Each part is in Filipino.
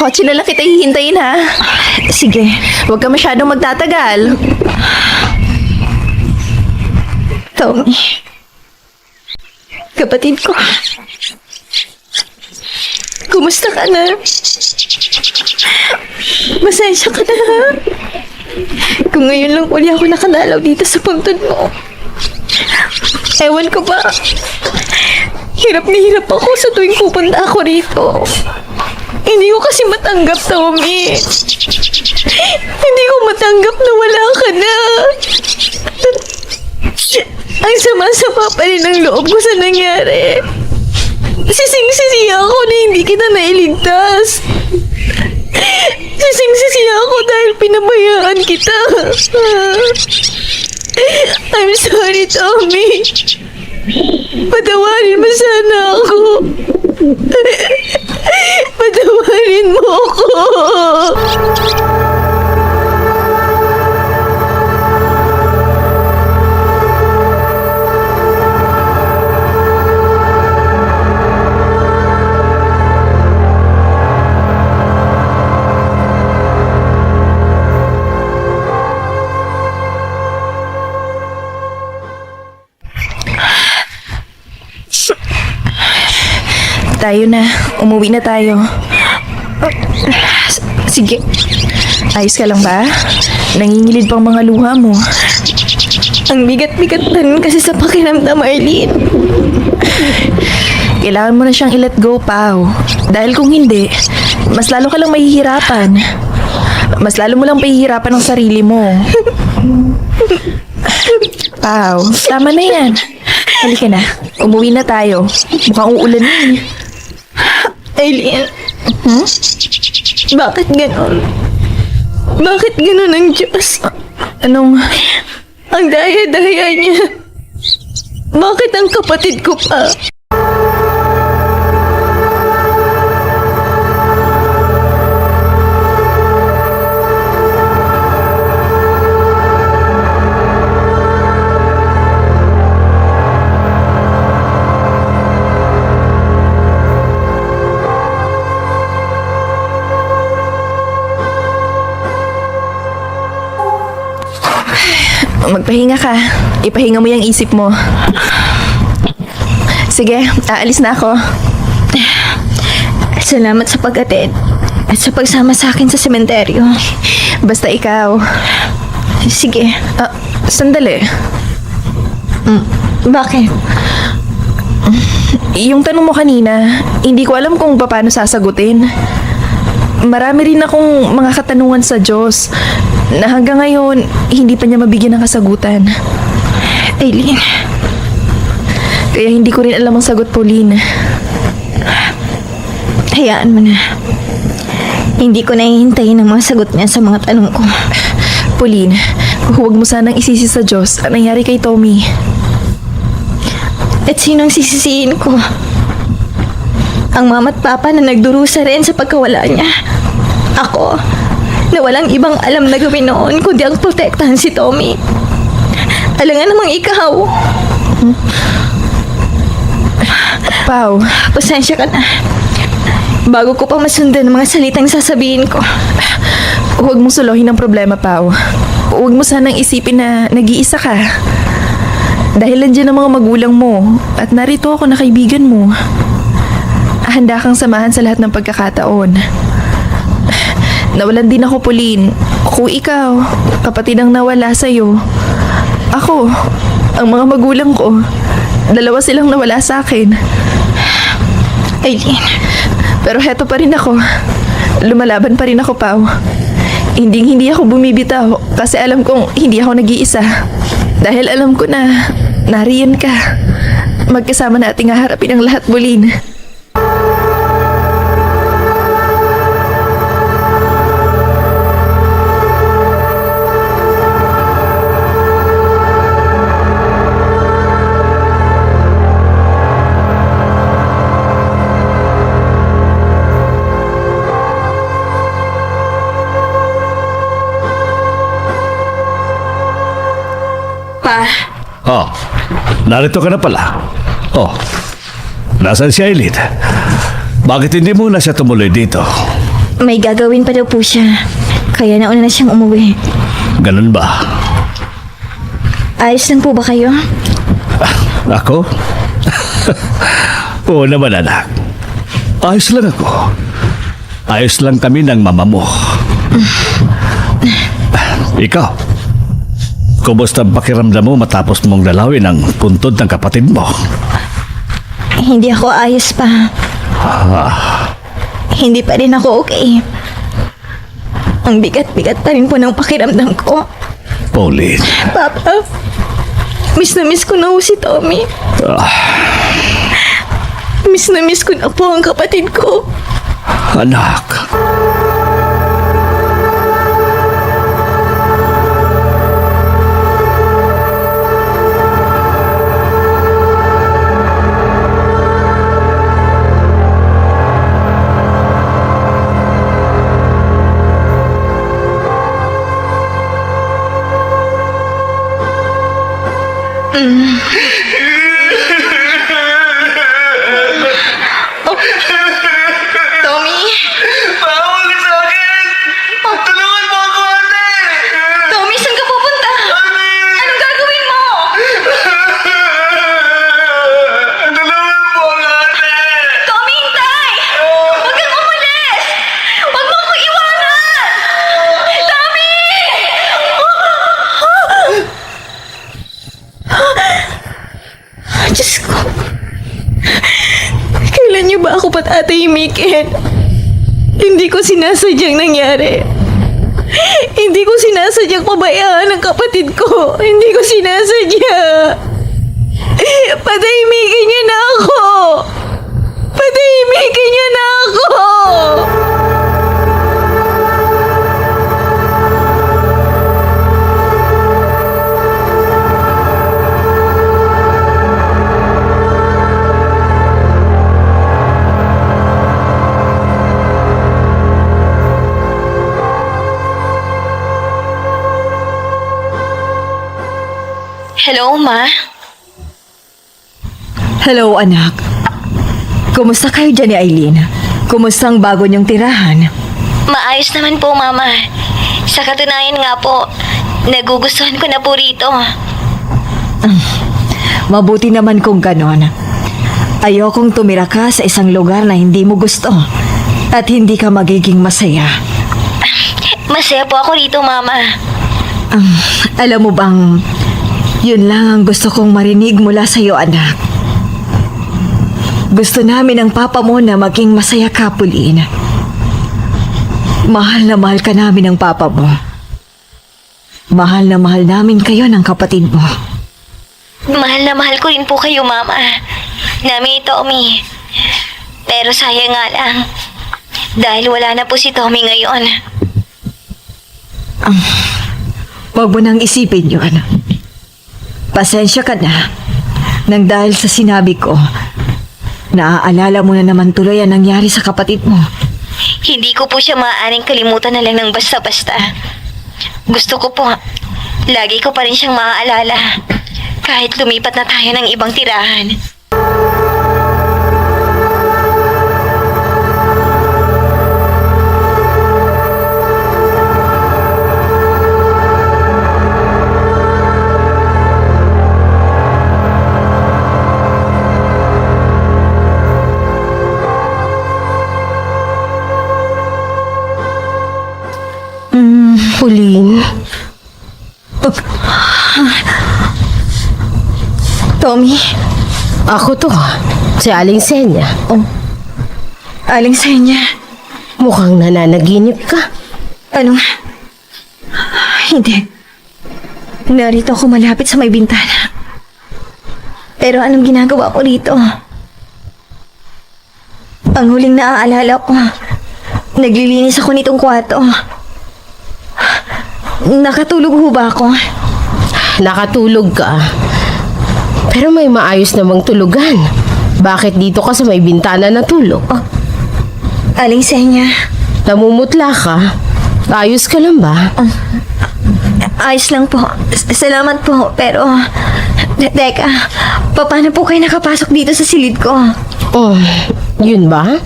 kotse na lang kita hihintayin, ha? Sige. Huwag ka masyadong magtatagal. Tommy. Kapatid ko. Kumusta ka na? Masensya ka na, ha? Kung ngayon lang uli ako nakadalaw dito sa puntod mo. Ewan ko ba? Hirap na hirap ako sa tuwing pupunta ako rito. Hindi ko kasi matanggap, Tommy. Hindi ko matanggap na wala ka na. Ang sama-sama pa rin ang loob ko sa nangyari. Sising-sisi ako na hindi kita nailigtas. Sising-sisi ako dahil pinabayaan kita. I'm sorry, Tommy. Patawarin mo sana ako. Patawarin mo ako. Tayo na. Umuwi na tayo. Sige. Ayos ka lang ba? Nangingilid pang mga luha mo. Ang bigat-bigat na rin kasi sa pakiramdam, Arlene. Kailangan mo na siyang i-let go, Pao. Dahil kung hindi, mas lalo ka lang mahihirapan. Mas lalo mo lang pahihirapan ang sarili mo. Pao, tama na yan. Halika na. Umuwi na tayo. Mukhang uulan na eh. Arlene. Bakit ganon? Bakit ganon ang Diyos? Anong... Ang daya-daya niya. Bakit ang kapatid ko pa? Magpahinga ka. Ipahinga mo yung isip mo. Sige, aalis na ako. Salamat sa pag-attend at sa pagsama sa akin sa sementeryo. Basta ikaw. Sige. Sandali. Bakit? Yung tanong mo kanina, hindi ko alam kung paano sasagutin. Marami rin akong mga katanungan sa Diyos na hanggang ngayon, hindi pa niya mabigyan ng kasagutan. Aileen. Kaya hindi ko rin alam ang sagot, Pauline. Hayaan mo na. Hindi ko nahihintayin ang mga sagot niya sa mga tanong ko. Pauline, huwag mo sanang isisi sa Diyos ang nangyari kay Tommy. At sinong sisisihin ko? Ang mama at papa na nagdurusa rin sa pagkawala niya. Ako, na walang ibang alam na gawin noon kundi ang protektahan si Tommy. Alangan namang ikaw. Pao, Pasensya ka na. Bago ko pa masundan ang mga salitang sasabihin ko. huwag mong suluhin ang problema, Pao. Huwag mo sanang isipin na nag-iisa ka. Dahil nandiyan ang mga magulang mo at narito ako na kaibigan mo. Handa kang samahan sa lahat ng pagkakataon. Nawalan din ako, Pauline. Kung ikaw, kapatid ang nawala sa'yo. Ako, ang mga magulang ko, dalawa silang nawala sa akin. Aileen. Pero heto pa rin ako. Lumalaban pa rin ako, Pao. Hindi ako bumibitaw kasi alam kong hindi ako nag-iisa. Dahil alam ko na nariyan ka. Magkasama nating haharapin ang lahat, Pauline. Pa, Oh, narito ka na pala. Oh, nasaan si Aileen? Bakit hindi muna siya tumuloy dito? May gagawin pa daw po siya. Kaya nauna na siyang umuwi. Ganun ba? Ayos lang po ba kayo? Ako? Oo naman, anak. Ayos lang ako. Ayos lang kami ng mama mo. Ikaw, kumusta ang pakiramdam mo matapos mong dalawin ang puntod ng kapatid mo? Hindi ako ayos pa. Hindi pa rin ako okay. Ang bigat-bigat pa rin po ng pakiramdam ko. Pauline. Papa, miss na miss ko na po si Tommy. Miss na miss ko na po ang kapatid ko. Anak. Tommy? Bawal sa akin! Tulungan mo ako, ate! Tommy, saan ka pupunta? Anong gagawin mo? Tulungan mo ako, ate! Tommy, hintay! Huwag kang umalis! Huwag mo akong iwanan! Tommy! Diyos ko. Kailan niyo ba ako patahimikin? Hindi ko sinasadyang nangyari. Hindi ko sinasadyang pabayaan ang kapatid ko. Hindi ko sinasadya. Patahimikin niyo na ako. Patahimikin niyo na ako. Hello, Ma? Hello, anak. Kumusta kayo dyan ni Aileen? Kumusta ang bago niyong tirahan? Maayos naman po, Mama. Sa katunayan nga po, nagugustuhan ko na po rito. Mabuti naman kung ganon. Ayokong tumira ka sa isang lugar na hindi mo gusto at hindi ka magiging masaya. Masaya po ako rito, Mama. Alam mo bang, yun lang ang gusto kong marinig mula sa iyo, anak. Gusto namin ang papa mo na maging masaya ka, Pauline. Mahal na mahal ka namin ng papa mo. Mahal na mahal namin kayo ng kapatid mo. Mahal na mahal ko rin po kayo, Mama. Nami, Tommy. Pero sayang nga lang. Dahil wala na po si Tommy ngayon. Huwag mo nang isipin yun. Pasensya ka na. Nang dahil sa sinabi ko, naaalala mo na naman tuloy ang nangyari sa kapatid mo. Hindi ko po siya maaaring kalimutan na lang ng basta-basta. Gusto ko po, lagi ko pa rin siyang maaalala. Kahit lumipat na tayo ng ibang tirahan. Pauline. Tommy, Ako to, si Aling Senya. aling sa niya. Mukhang nananaginip ka. Ano? Hindi. Narito ako malapit sa may bintana. Pero anong ginagawa ko rito? Ang huling naaalala ko, naglilinis ako nitong kwarto. Nakatulog ho ba ako? Nakatulog ka. Pero may maayos namang tulugan. Bakit dito ka sa may bintana natulog? Aling Senya, Namumutla ka? Ayos ka lang ba? ayos lang po. Salamat po. Pero, teka, paano po kayo nakapasok dito sa silid ko? Oh, yun ba?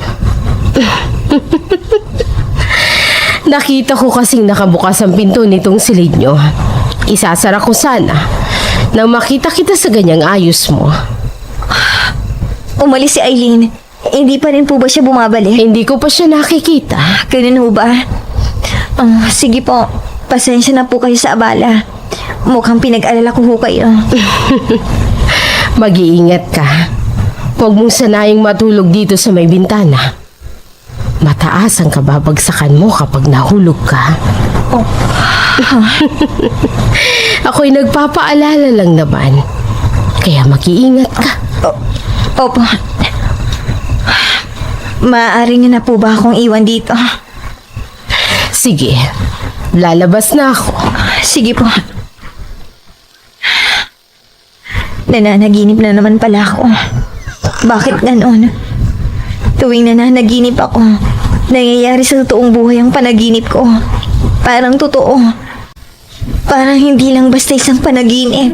Nakita ko kasing nakabukas ang pinto nitong silid nyo. Isasara ko sana nang makita kita sa ganyang ayos mo. Umalis si Eileen. Hindi pa rin po ba siya bumabalik? Hindi ko pa siya nakikita. Ganun ho ba? Sige po. Pasensya na po kayo sa abala. Mukhang pinag-alala ko ho kayo. Mag-iingat ka. Huwag mong sanayang matulog dito sa may bintana. Mataas ang kababagsakan mo kapag nahulog ka. Ako'y nagpapaalala lang naman. Kaya mag-iingat ka. Opo. Maaari niyo na po ba akong iwan dito? Sige, lalabas na ako. Sige po. Nananaginip na naman pala ako. Bakit ganon? Tuwing nananaginip ako, nangyayari sa totoong buhay ang panaginip ko. Parang totoo. Parang hindi lang basta isang panaginip.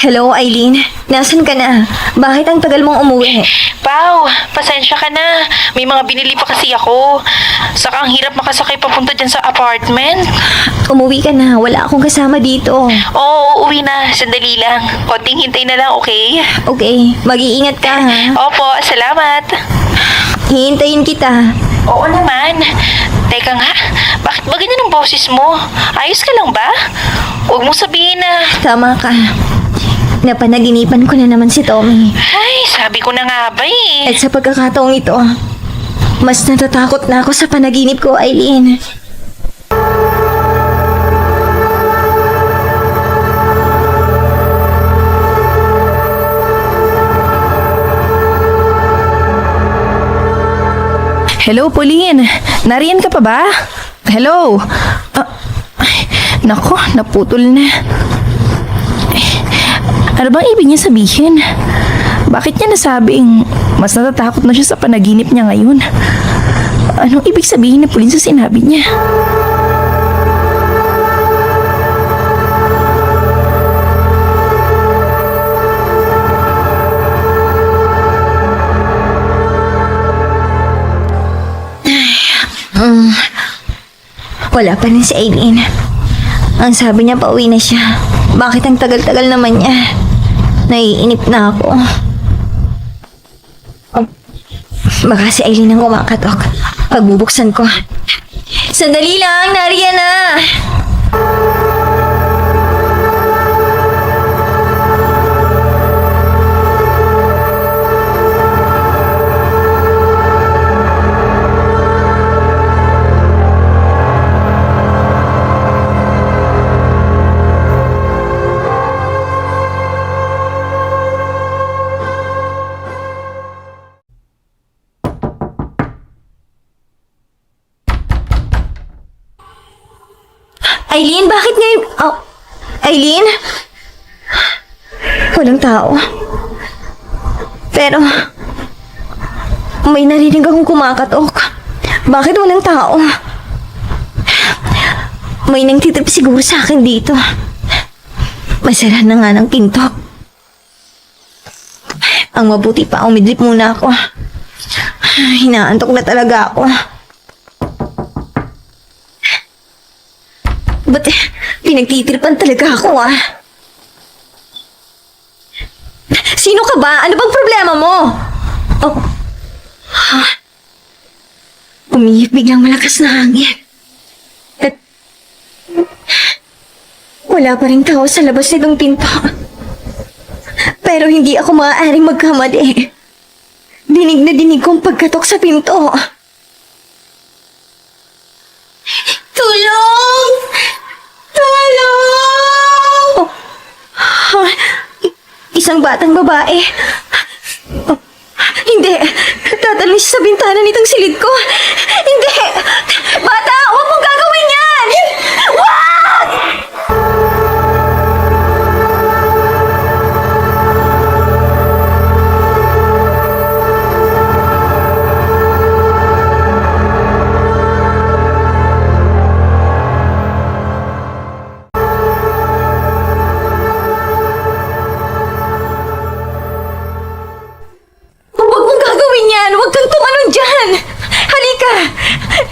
Hello, Eileen. Nasaan ka na? Bakit ang tagal mong umuwi? Pao, pasensya ka na. May mga binili pa kasi ako. Saka ang hirap makasakay papunta dyan sa apartment. Umuwi ka na. Wala akong kasama dito. Oo, uuwi na. Sandali lang. Konting hintay na lang, okay? Okay, mag-iingat ka ha. Opo, salamat. Hihintayin kita. Oo naman. Teka nga, bakit ba ganyan ang boses mo? Ayos ka lang ba? Huwag mong sabihin na... Tama ka. Napanaginipan ko na naman si Tommy. Ay, sabi ko na nga ba eh. At sa pagkakataong ito, mas natatakot na ako sa panaginip ko, Eileen. Hello, Pauline. Nariyan ka pa ba? Hello? Nako, naputol na. Ano bang ibig niya sabihin? Bakit niya nasabing mas natatakot na siya sa panaginip niya ngayon? Anong ibig sabihin ni Pauline sa sinabi niya? Wala pa rin si Eileen. Ang sabi niya, pauwi na siya. Bakit ang tagal-tagal naman niya? Naiinip na ako. Baka si Eileen ang kumakatok. Pagbubuksan ko. Sandali lang, nariyan na! Eileen, bakit ngayon... Oh, Eileen? Walang tao. Pero... may narinig akong kumakatok. Bakit walang tao? May nangtitrip siguro sa akin dito. Masara na nga ng pinto. Ang mabuti pa, umidlip muna ako. Hinaantok na talaga ako. Ba't pinagtitripan talaga ako Sino ka ba? Ano bang problema mo? Oh. Umiyak biglang malakas na hangin. At wala pa rin tao sa labas nitong pinto. Pero hindi ako maaaring magkamali. Dinig na dinig kong pagkatok sa pinto. Tulong! Tulong! Isang batang babae. Hindi. Tatalon siya sa bintana nitong silid ko. Hindi! Bata! Huwag mong gagawin yan! Wag!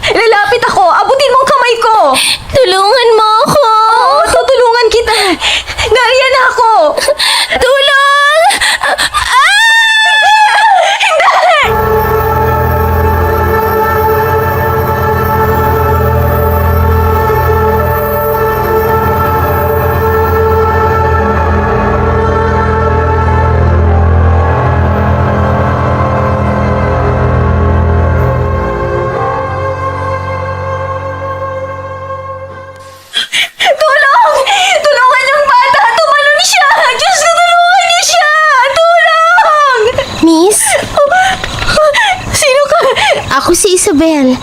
Lalapit ako! Abutin mo ang kamay ko! Tulungan mo ako! Oo, tutulungan kita! Nariyan ako! Tulong! Tulong! Tulungan yung bata! Tumalon siya! Diyos ko, tulungan niyo siya! Tulong! Miss, Sino ka? ako si Isabel.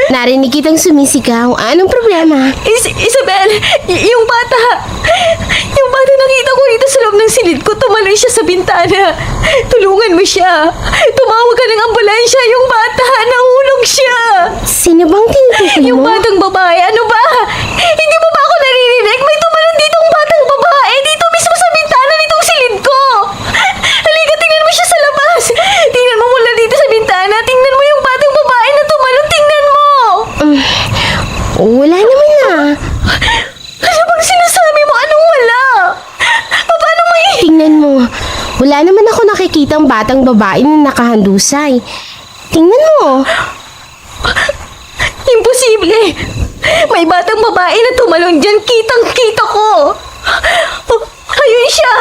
Narinig kitang sumisigaw. Anong problema? Isabel! Yung bata! Yung bata nakita ko dito sa loob ng silid ko. Tumalon siya sa bintana. Tulungan mo siya. Tumawag ka ng ambulansya. Yung bata! Nahulog siya! Sino bang tinutukoy Yung mo? batang babae, ano ba? Hindi mo ba ako naririnig? May tumalon ditong batang babae dito mismo sa bintana nitong silid ko. Halika, tingnan mo siya sa labas. Tingnan mo mula dito sa bintana. Tingnan mo yung batang babae na tumalon. Tingnan mo. Wala naman na. Ano bang sinasabi mo? Anong wala? Paano may... Tingnan mo. Wala naman ako nakikitang batang babae na nakahandusay. Tingnan mo. Imposible. May batang babae na tumalon dyan. Kitang-kita ko. Ayun siya.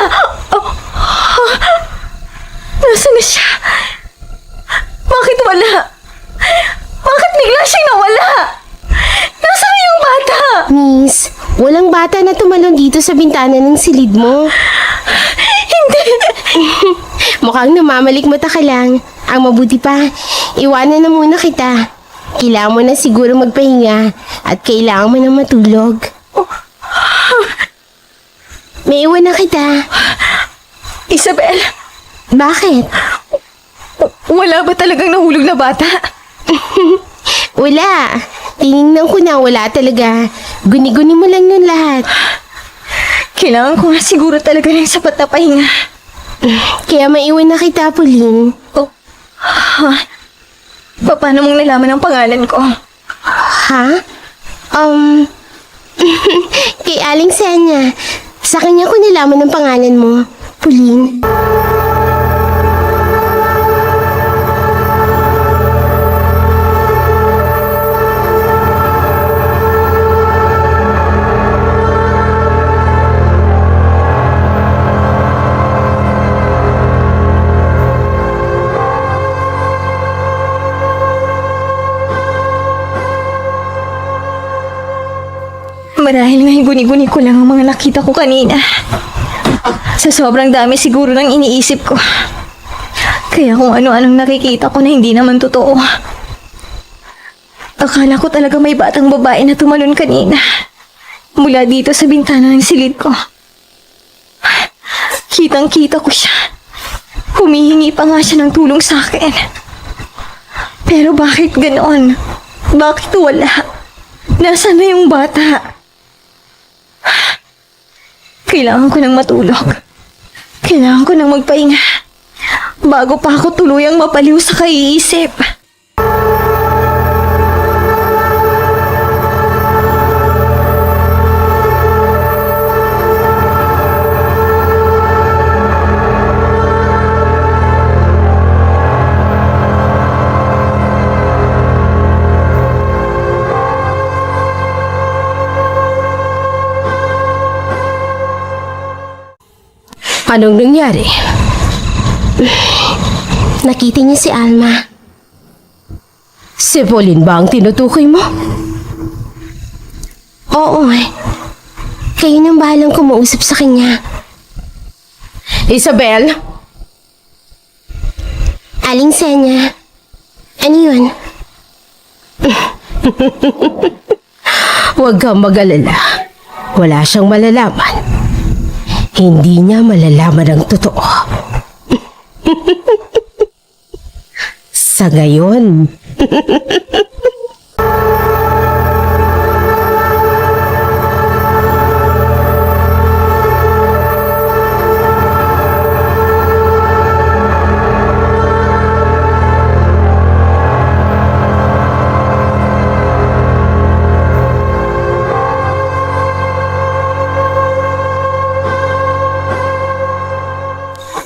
Nasaan na siya? Bakit wala? Bakit bigla siyang nawala? Nasaan na yung bata? Miss, walang bata na tumalon dito sa bintana ng silid mo. Hindi. Mukhang namamalikmata ka lang. Ang mabuti pa, iwanan na muna kita. Kailangan mo na siguro magpahinga at kailangan mo na matulog. May iwan na kita. Isabel, Bakit? wala ba talagang nahulog na bata? Wala. Tinignan ko na wala talaga. Guni-guni mo lang nun lahat. Kailangan ko nga siguro talaga ng sapat na pahinga. Kaya maiwan na kita, Pauline. Paano mong nalaman ang pangalan ko? Ha? Kay Aling Senya. Sa kanya ko nalaman ang pangalan mo, Pauline. Marahil nga guni-guni ko lang ang mga nakita ko kanina. Sa sobrang dami siguro ng iniisip ko. Kaya kung ano-anong nakikita ko na hindi naman totoo. Akala ko talaga may batang babae na tumalon kanina. Mula dito sa bintana ng silid ko. Kitang-kita ko siya. Humihingi pa nga siya ng tulong sa akin. Pero bakit ganoon? Bakit wala? Nasaan na yung bata? Kailangan ko nang matulog. Kailangan ko nang magpahinga. Bago pa ako tuluyang mapaliw sa kaiisip. Anong nangyari? Nakita niya si Alma. Si Pauline ba ang tinutukoy mo? Oo. Kayo nang bahalang kumausap sa kanya. Isabel? Aling Senya. Ano yun? Huwag kang mag-alala. Wala siyang malalaman. Hindi niya malalaman ang totoo. Sa ngayon.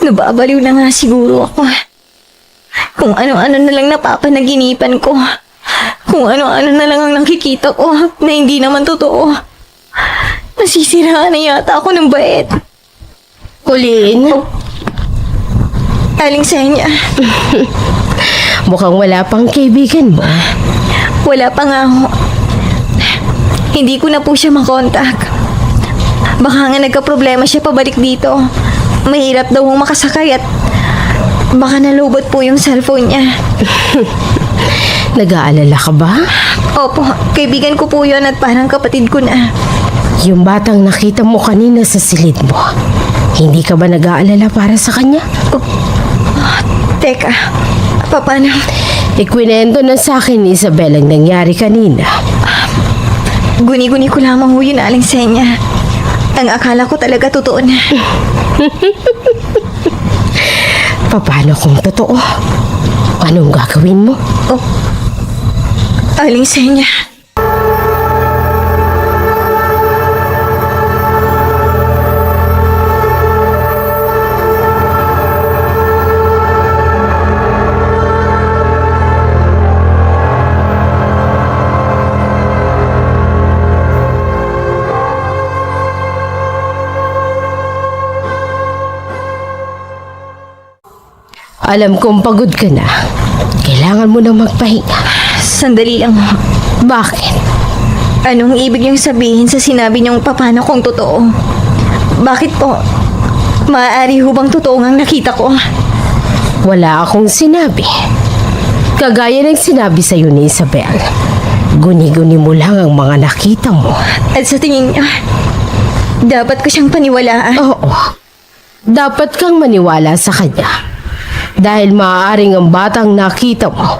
Nababaliw na nga siguro ako. Kung ano-ano na lang napapanaginipan ko. Kung ano-ano na lang ang nakikita ko na hindi naman totoo. Nasisiraan na yata ako ng bait. Colleen, Aling Senya, mukhang wala pang kaibigan mo. wala pa nga ako. Hindi ko na po siya makontak. Baka nga nagka-problema siya pabalik dito. Mahirap daw makasakay at baka nalubot po yung cellphone niya. Nag-aalala ka ba? Opo, kaibigan ko po yun at parang kapatid ko na. Yung batang nakita mo kanina sa silid mo, hindi ka ba nag-aalala para sa kanya? Teka, paano? Ikwinento na sa akin ni Isabel ang nangyari kanina. Guni-guni ko lamang ho yun, Aling Senya. Ang akala ko talaga totoo na. Paano kung totoo? Anong gagawin mo? Aling Senya. Alam kong pagod ka na. Kailangan mo na magpahinga. Sandali lang ho. Bakit? Anong ibig niyong sabihin sa sinabi niyong papano kung totoo? Bakit po? Maaari ho bang totoo ngang nakita ko? Wala akong sinabi. Kagaya ng sinabi sa'yo ni Isabel. Guni-guni mo lang ang mga nakita mo. At sa tingin niyo, dapat ko siyang paniwalaan. Oo. Dapat kang maniwala sa kanya. Dahil maaaring ang batang nakita mo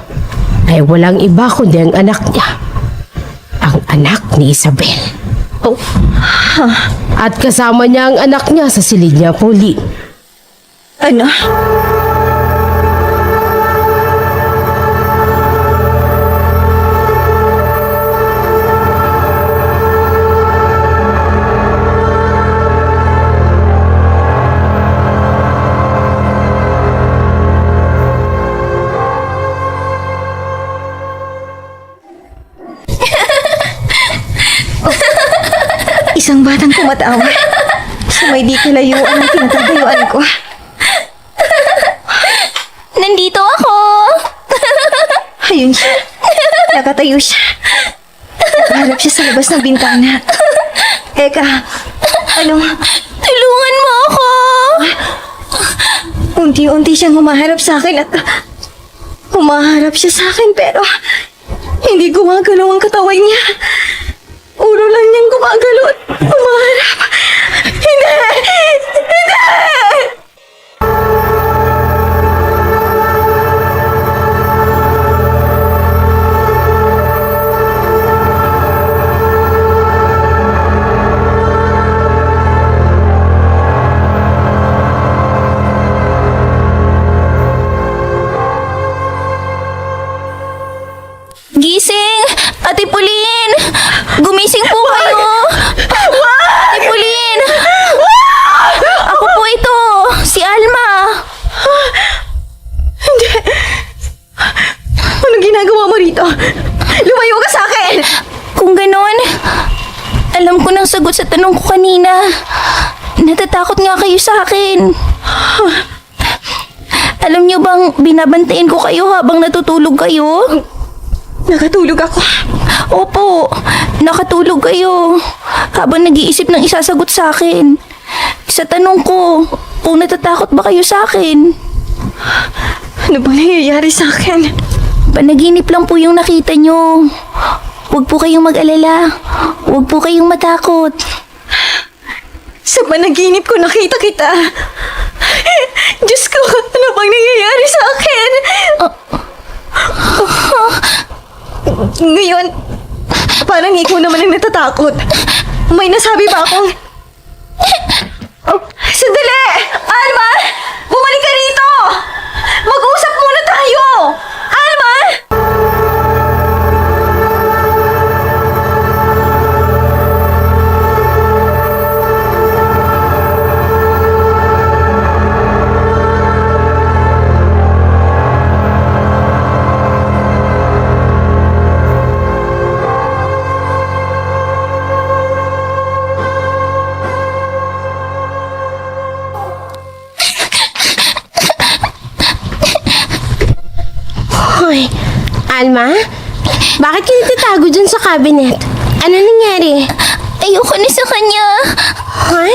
ay walang iba kundi ang anak niya. Ang anak ni Isabel. Oh. At kasama niya ang anak niya sa silid niya, Pauline. Ano? Isang batang tumatawa sa may di kalayuan ang tinatagayuan ko. Nandito ako! Ayun siya. Nakatayo siya. Nakaharap siya sa labas ng bintana. Eka, anong... Tulungan mo ako! Unti-unti siyang humaharap sa akin at... Humaharap siya sa akin pero... Hindi gumagalaw ang katawan niya. Ulo lang niyang gumagalaw at humaharap. Hindi! Hindi! Gising! Ate Pauline! Gumising po kayo! Ate Pauline! Ako po ito! Si Alma! Hindi! Anong ginagawa mo rito? Lumayo ka sa akin! Kung ganon, alam ko nang sagot sa tanong ko kanina. Natatakot nga kayo sa akin. Alam niyo bang binabantayan ko kayo habang natutulog kayo? Nakatulog ako. Opo, nakatulog kayo habang nag-iisip ng isasagot sa akin. Sa tanong ko, kung natatakot ba kayo sa akin? Ano bang nangyayari sa akin? Panaginip lang po yung nakita nyo. Huwag po kayong mag-alala. Huwag po kayong matakot. Sa panaginip ko nakita kita. Diyos ko, ano bang nangyayari sa akin? Ngayon, parang ikaw naman ang natatakot. May nasabi ba akong... Sandali! Alma! Bumalik ka rito! Mag-usap muna tayo! Alma! Alma? Bakit ka natatago dyan sa cabinet? Ano nangyari? Ayoko na sa kanya. Ha?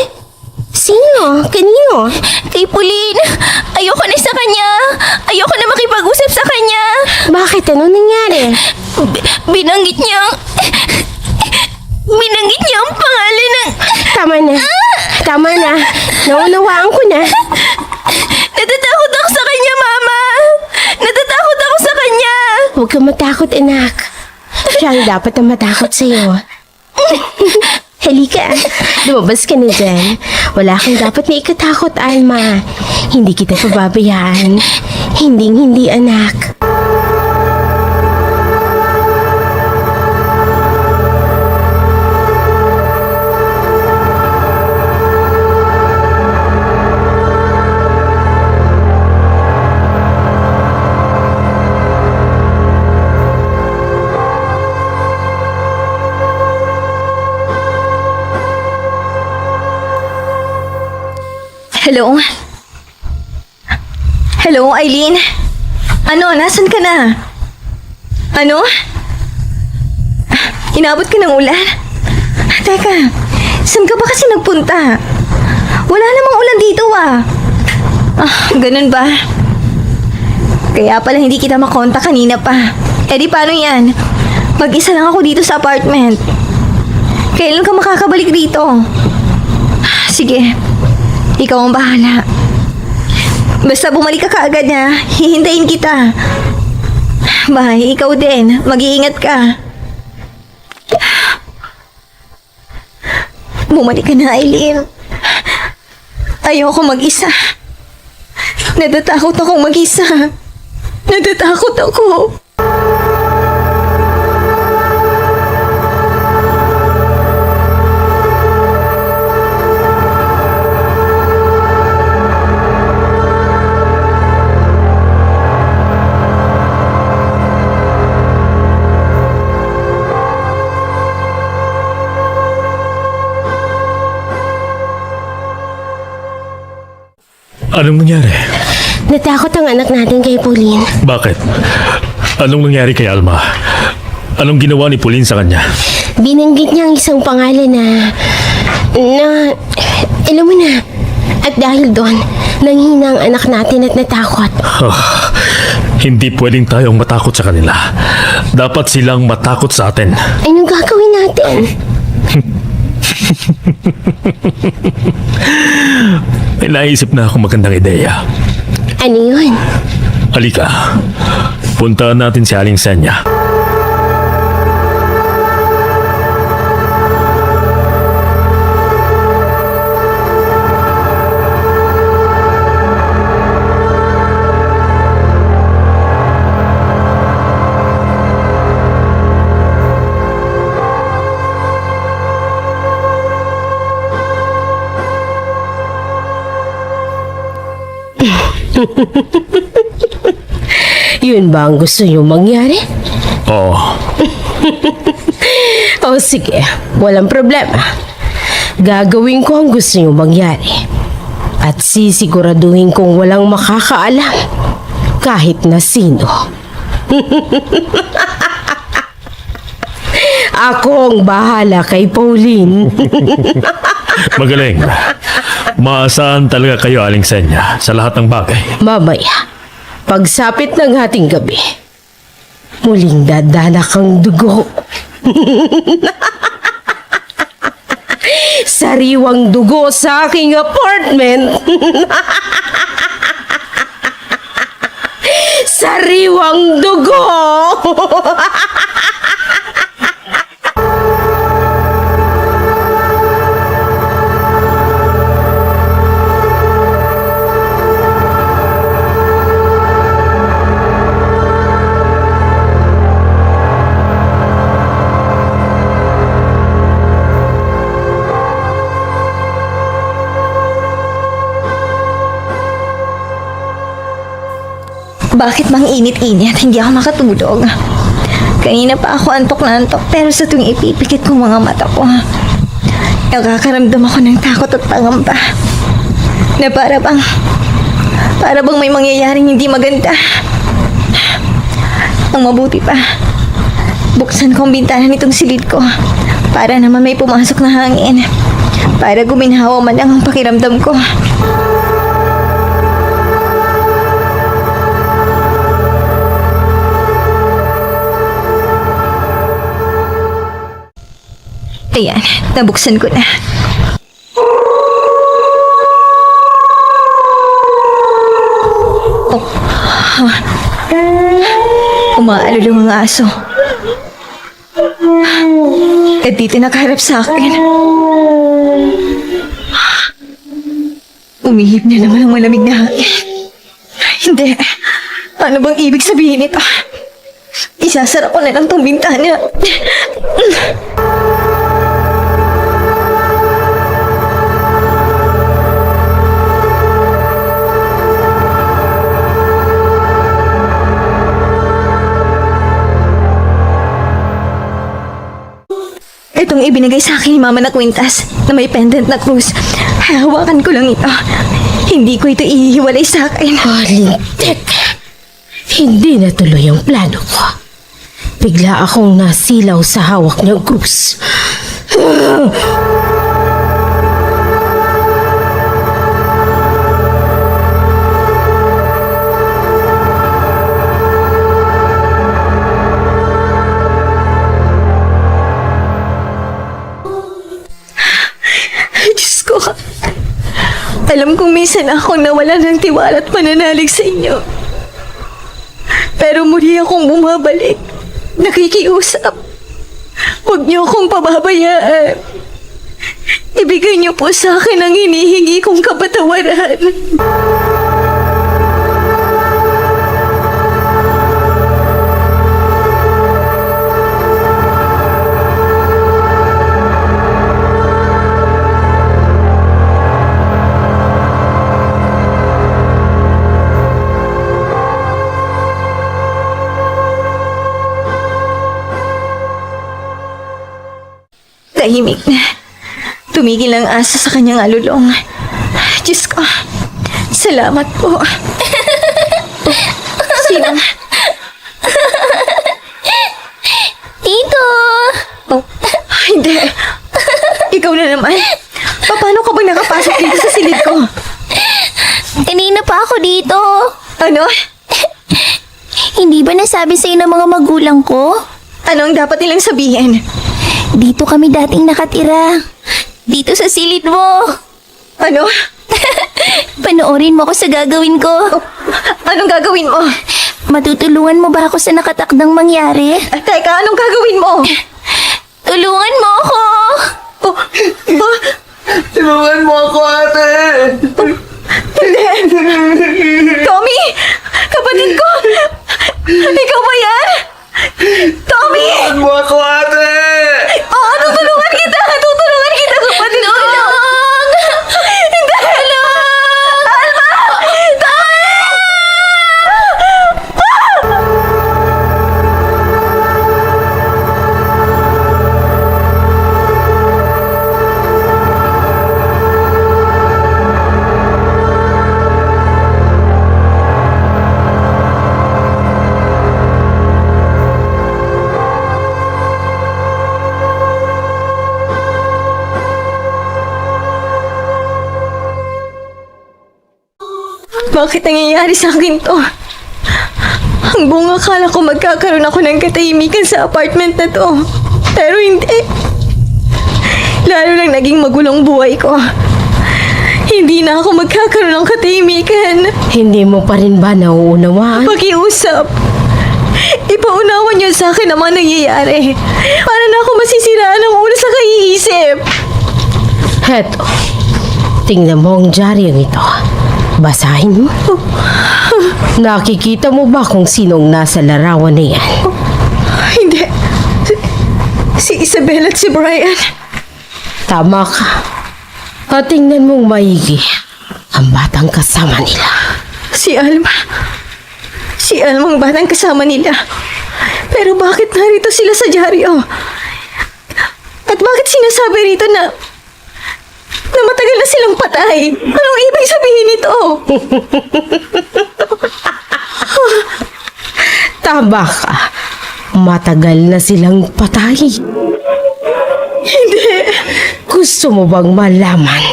Sino? Kanino? Kay Pauline. Ayoko na sa kanya. Ayoko na makipag-usap sa kanya. Bakit? Ano nangyari? Binanggit niya ang pangalan ng... Tama na. Tama na. Naunawaan ko na. Natatakot ako sa kanya, Mama. Natatakot ako sa kanya. Huwag kang matakot, anak. Siya ang dapat na matakot sa'yo. Halika. Lumabas ka na dyan. Wala kang dapat na ikatakot, Alma. Hindi kita pababayaan. Hindi, anak. Hello? Hello, Eileen? Ano, nasan ka na? Ano? Inabot ka ng ulan? Teka, saan ka ba kasi nagpunta? Wala namang ulan dito ganun ba? Kaya pala hindi kita makonta kanina pa. Eh di paano yan? Mag-isa lang ako dito sa apartment. Kailan ka makakabalik dito? Sige. Ikaw ang bahala. Basta bumalik ka kaagad na, hihintayin kita. Bye, ikaw din. Mag-iingat ka. Bumalik ka na, Eileen. Ayoko mag-isa. Natatakot akong mag-isa. Natatakot ako. Anong nangyari? Natakot ang anak natin kay Pauline. Bakit? Anong nangyari kay Alma? Anong ginawa ni Pauline sa kanya? Binanggit niya ang isang pangalan na alam mo na. At dahil doon, nanghina ang anak natin at natakot. Hindi pwedeng tayong matakot sa kanila. Dapat silang matakot sa atin. Anong gagawin natin? May naisip na akong magandang ideya. Ano yun? Halika, puntahan natin si Aling Senya. Yun ba ang gusto niyo mangyari? Oo. O sige, walang problema. Gagawin ko ang gusto niyo mangyari. At sisiguraduhin kong walang makakaalam kahit na sino. Ako ang bahala kay Pauline. Magaling. Maasahan talaga kayo, Aling Senya, sa lahat ng bagay. Mamaya, pagsapit ng hating gabi, muling dadanak ang dugo. Sariwang dugo sa aking apartment. Sariwang dugo. Bakit bang init-init? Hindi ako makatulog. Kanina pa ako antok na antok, pero sa tuwing ipipikit ko mga mata ko, nakakaramdam ako ng takot at pangamba. Na para bang may mangyayaring hindi maganda. Ang mabuti pa, buksan ko ang bintana nitong silid ko para naman may pumasok na hangin. Para guminhawa man lang ang pakiramdam ko. Ayan, nabuksan ko na. Umaalulong ang aso. At dito nakaharap sa akin. Umihip na naman ang malamig na hangin. Hindi. Ano bang ibig sabihin nito? Isasara ko na lang tong bintana. Itong ibinigay sa akin ni Mama na kwintas na may pendant na krus. Hawakan ko lang ito. Hindi ko ito ihiwalay sa akin. Lintik! Hindi natuloy ang plano ko. Bigla akong nasilaw sa hawak niyang krus. Diyos ko. Alam kong minsan akong nawala ng tiwala at pananalig sa inyo. Pero muli akong bumabalik. Nakikiusap. Huwag niyo akong pababayaan. Ibigay niyo po sa akin ang hinihingi kong kapatawaran. Tahimik na. Tumigil ang aso sa kanyang alulong. Diyos ko, salamat po. Sino? Tito! Oh, hindi. Ikaw na naman. Paano ka bang nakapasok dito sa silid ko? Kanina pa ako dito. Ano? Hindi ba nasabi sa'yo ng mga magulang ko? Ano ang dapat nilang sabihin? Dito kami dating nakatira. Dito sa silid mo. Ano? Panoorin mo ako sa gagawin ko. Oh, anong gagawin mo? Matutulungan mo ba ako sa nakatakdang mangyari? Teka, anong gagawin mo? Tulungan mo ako! Oh, oh, Tulungan mo ako, ate! Tommy! Kapatid ko! Ikaw ba yan? Tommy! Tulungan mo ako, ate! Oo, tutulungan kita! Tutulungan kita, kapatid ko! Hindi! Alma! Tommy! Bakit nangyayari sa akin to? Ang buong akala ko magkakaroon ako ng katahimikan sa apartment na to. Pero hindi. Lalo lang naging magulong buhay ko. Hindi na ako magkakaroon ng katahimikan. Hindi mo pa rin ba nauunawaan? Pakiusap. Ipaunawan niyo sa akin ang mga nangyayari. Para na ako masisiraan ng ulo sa kaiisip. Heto, tingnan mo ang dyaryo ito. Basahin mo. Nakikita mo ba kung sinong nasa larawan na yan? Hindi. Si Isabel at si Brian. Tama ka. At tingnan mong maigi ang batang kasama nila. Si Alma. Si Alma ang batang kasama nila. Pero bakit narito sila sa dyaryo? At bakit sinasabi rito na matagal na silang patay? Anong ibig sabihin nito? Tama ka. Matagal na silang patay. Hindi. Gusto mo bang malaman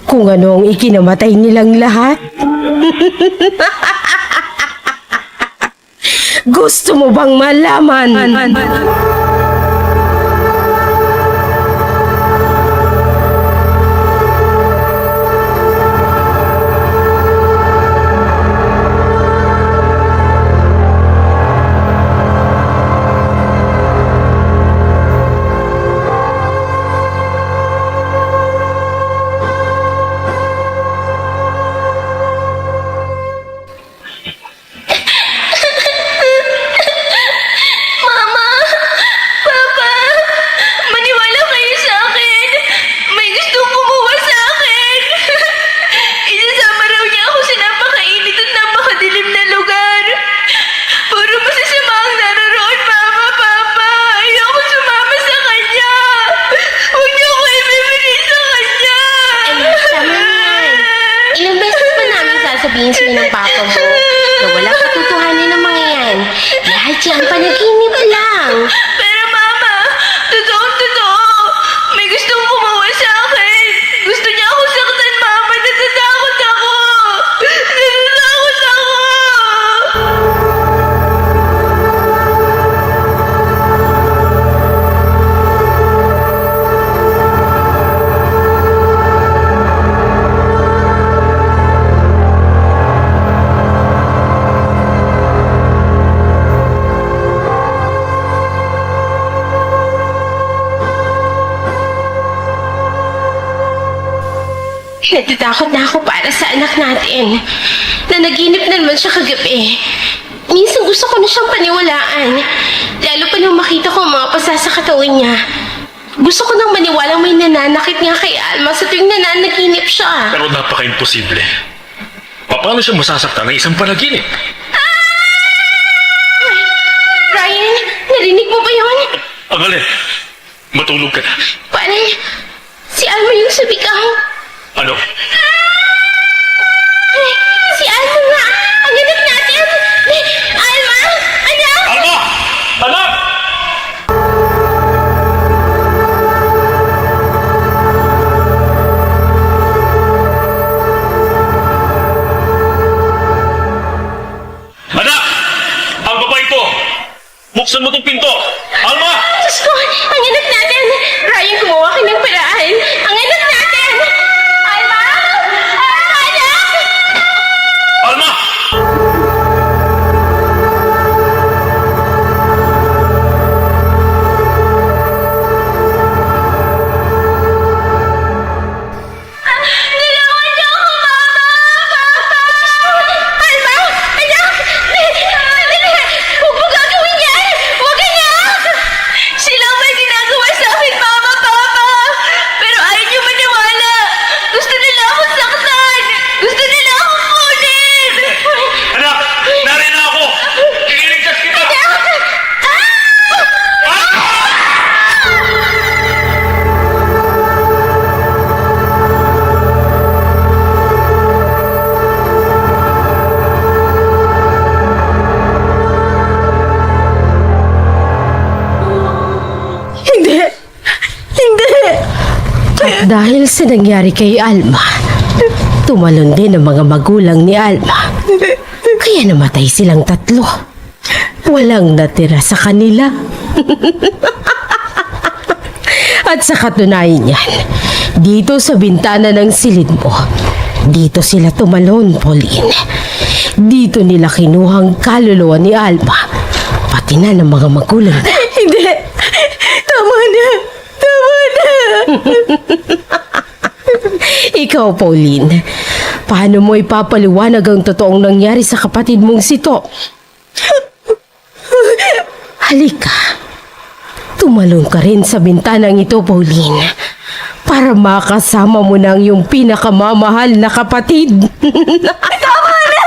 kung ano ang ikinamatay nilang lahat? Gusto mo bang malaman? Mama! Papa! Maniwala kayo sa akin! May gustong kumuha sa akin! Isasama raw niya ako sa napakainit at napakadilim na lugar. Puro masasama ang naroon, Mama, Papa! Ayoko sumama sa kanya! Huwag niyo ako ibibigay sa kanya! Tama na yan. Ilang beses pa namin sasabihin sa'yo ng papa mo na walang katotohanan ng mga yan. Lahat yan panaginip lang. Pero Mama, totoo. May gustong kumuha sa akin. Gusto niya ako saktan, Mama. Natatakot ako. Natatakot na ako para sa anak natin. Nanaginip na naman siya kagabi. Minsan gusto ko na siyang paniwalaan. Lalo pa nung makita ko ang mga pasa sa katawan niya. Gusto ko nang maniwalang may nananakit nga kay Alma sa tuwing nananaginip siya. Pero napaka-imposible. Paano siya masasaktan ng isang panaginip? Ryan, narinig mo ba yun? Ang alin, matulog ka na. Parang si Alma yung sumigaw. Ano? Si Alma nga! Ang anak natin! Alma! Anak! Alma! Anak! Anak! Ang babae ito! Buksan mo tong pinto! Alma! Diyos ko! Ang anak natin! Ryan, gumawa ka ng paraan! Ang anak natin! Alma! Anak! Alma! Tulungan niyo ako, Mama! Papa! Alma! Anak! Huwag mo gagawin yan! Huwag ganyan! Sila ang may ginagawa sa akin, Mama, Papa! Pero ayaw niyo maniwala! Gusto nila akong saktan! Gusto nila akong kunin! Anak! Nariyan na ako! Ililigtas kita! At dahil sa nangyari kay Alma, tumalon din ang mga magulang ni Alma. Kaya namatay silang tatlo. Walang natira sa kanila. At sa katunayan yan, dito sa bintana ng silid mo, dito sila tumalon, Pauline. Dito nila kinuhang kaluluwa ni Alma, pati na ng mga magulang. Hindi! Tama na! Ikaw, Pauline, paano mo ipapaliwanag ang totoong nangyari sa kapatid mong si Tom? Halika. Tumalon ka rin sa bintanang ito, Pauline, para makasama mo na ang iyong pinakamamahal na kapatid. Tama na!